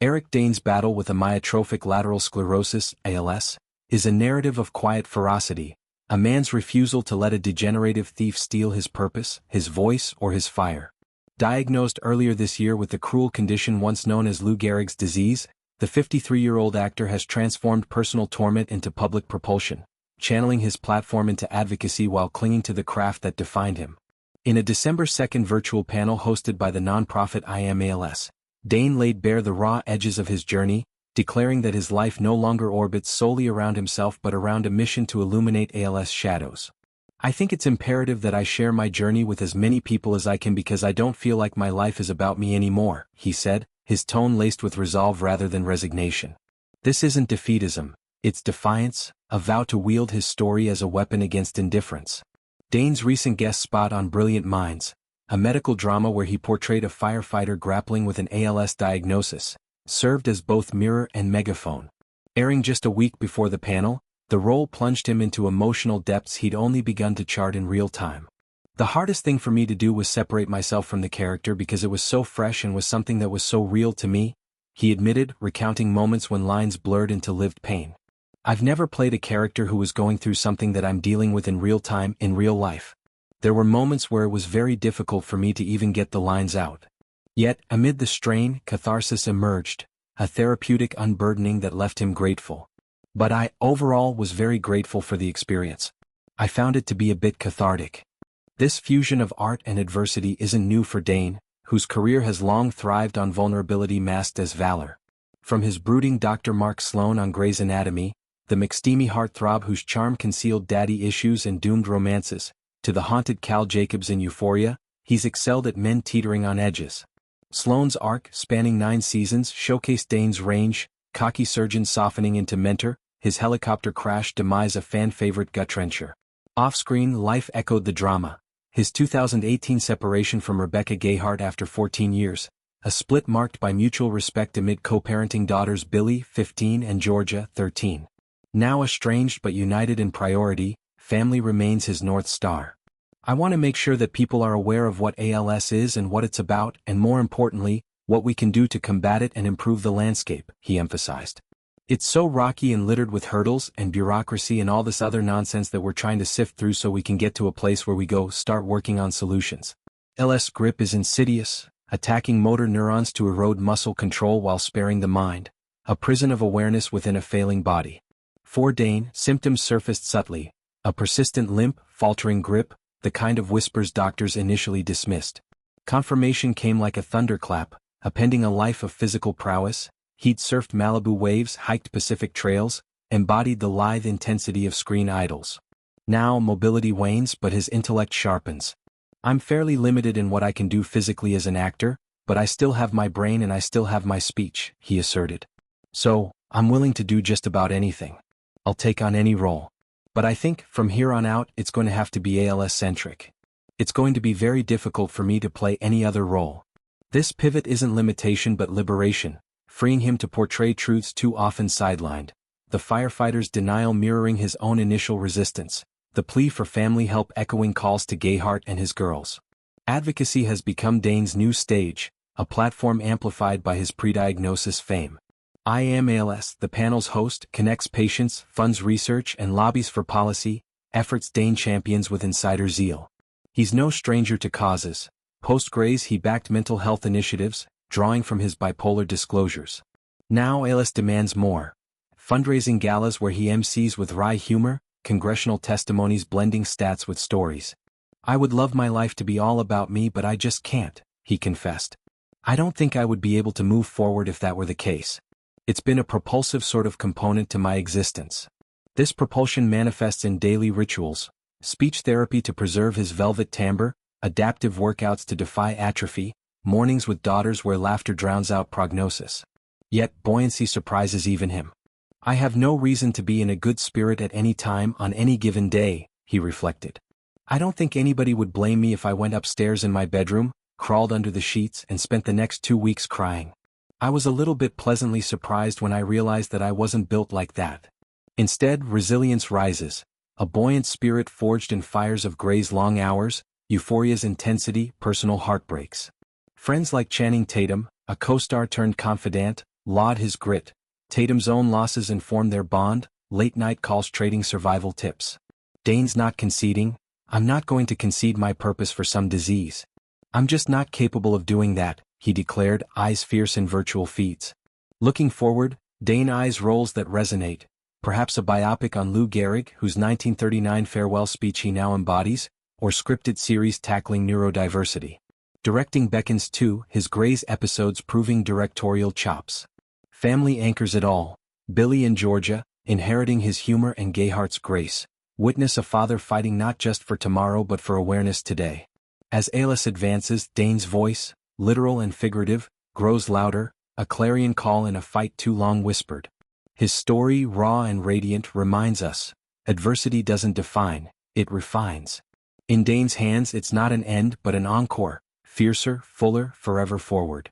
Eric Dane's battle with amyotrophic lateral sclerosis, ALS, is a narrative of quiet ferocity, a man's refusal to let a degenerative thief steal his purpose, his voice, or his fire. Diagnosed earlier this year with the cruel condition once known as Lou Gehrig's disease, the 53-year-old actor has transformed personal torment into public propulsion, channeling his platform into advocacy while clinging to the craft that defined him. In a December 2nd virtual panel hosted by the nonprofit I Am ALS, Dane laid bare the raw edges of his journey, declaring that his life no longer orbits solely around himself but around a mission to illuminate ALS shadows. "I think it's imperative that I share my journey with as many people as I can because I don't feel like my life is about me anymore," he said, his tone laced with resolve rather than resignation. This isn't defeatism, it's defiance, a vow to wield his story as a weapon against indifference. Dane's recent guest spot on Brilliant Minds, a medical drama where he portrayed a firefighter grappling with an ALS diagnosis, served as both mirror and megaphone. Airing just a week before the panel, the role plunged him into emotional depths he'd only begun to chart in real time. "The hardest thing for me to do was separate myself from the character because it was so fresh and was something that was so real to me," he admitted, recounting moments when lines blurred into lived pain. "I've never played a character who was going through something that I'm dealing with in real time, in real life. There were moments where it was very difficult for me to even get the lines out. Yet, amid the strain, catharsis emerged, a therapeutic unburdening that left him grateful. But I, overall, was very grateful for the experience. I found it to be a bit cathartic." This fusion of art and adversity isn't new for Dane, whose career has long thrived on vulnerability masked as valor. From his brooding Dr. Mark Sloan on Grey's Anatomy, the McSteamy heartthrob whose charm concealed daddy issues and doomed romances, to the haunted Cal Jacobs in Euphoria, he's excelled at men teetering on edges. Sloan's arc, spanning 9 seasons, showcased Dane's range, cocky surgeon softening into mentor, his helicopter crash demise a fan-favorite gut-wrencher. Off-screen, life echoed the drama. His 2018 separation from Rebecca Gayheart after 14 years, a split marked by mutual respect amid co-parenting daughters Billy, 15, and Georgia, 13. Now estranged but united in priority, family remains his North Star. "I want to make sure that people are aware of what ALS is and what it's about, and more importantly, what we can do to combat it and improve the landscape," he emphasized. "It's so rocky and littered with hurdles and bureaucracy and all this other nonsense that we're trying to sift through so we can get to a place where we go start working on solutions. ALS grip is insidious, attacking motor neurons to erode muscle control while sparing the mind, a prison of awareness within a failing body." For Dane, symptoms surfaced subtly, a persistent limp, faltering grip, the kind of whispers doctors initially dismissed. Confirmation came like a thunderclap, appending a life of physical prowess. He'd surfed Malibu waves, hiked Pacific trails, embodied the lithe intensity of screen idols. Now mobility wanes but his intellect sharpens. "I'm fairly limited in what I can do physically as an actor, but I still have my brain and I still have my speech," he asserted. "So, I'm willing to do just about anything. I'll take on any role. But I think, from here on out, it's going to have to be ALS-centric. It's going to be very difficult for me to play any other role." This pivot isn't limitation but liberation, freeing him to portray truths too often sidelined. The firefighter's denial mirroring his own initial resistance, the plea for family help echoing calls to Gayheart and his girls. Advocacy has become Dane's new stage, a platform amplified by his pre-diagnosis fame. I Am ALS, the panel's host, connects patients, funds research, and lobbies for policy, efforts Dane champions with insider zeal. He's no stranger to causes. Post-Grey's he backed mental health initiatives, drawing from his bipolar disclosures. Now ALS demands more. Fundraising galas where he MCs with wry humor, congressional testimonies blending stats with stories. "I would love my life to be all about me but I just can't," he confessed. "I don't think I would be able to move forward if that were the case. It's been a propulsive sort of component to my existence." This propulsion manifests in daily rituals, speech therapy to preserve his velvet timbre, adaptive workouts to defy atrophy, mornings with daughters where laughter drowns out prognosis. Yet buoyancy surprises even him. "I have no reason to be in a good spirit at any time on any given day," he reflected. "I don't think anybody would blame me if I went upstairs in my bedroom, crawled under the sheets and spent the next 2 weeks crying. I was a little bit pleasantly surprised when I realized that I wasn't built like that. Instead, resilience rises, a buoyant spirit forged in fires of Grey's long hours, Euphoria's intensity, personal heartbreaks. Friends like Channing Tatum, a co-star turned confidant, laud his grit. Tatum's own losses inform their bond, late-night calls trading survival tips. Dane's not conceding. I'm not going to concede my purpose for some disease. I'm just not capable of doing that, he declared, eyes fierce in virtual feeds. Looking forward, Dane eyes roles that resonate. Perhaps a biopic on Lou Gehrig, whose 1939 farewell speech he now embodies, or scripted series tackling neurodiversity. Directing beckons too, his Grey's episodes proving directorial chops. Family anchors it all. Billy in Georgia, inheriting his humor and Gayhart's grace. Witness a father fighting not just for tomorrow but for awareness today. As ALS advances, Dane's voice, literal and figurative, grows louder, a clarion call in a fight too long whispered. His story, raw and radiant, reminds us, adversity doesn't define, it refines. In Dane's hands it's not an end but an encore, fiercer, fuller, forever forward.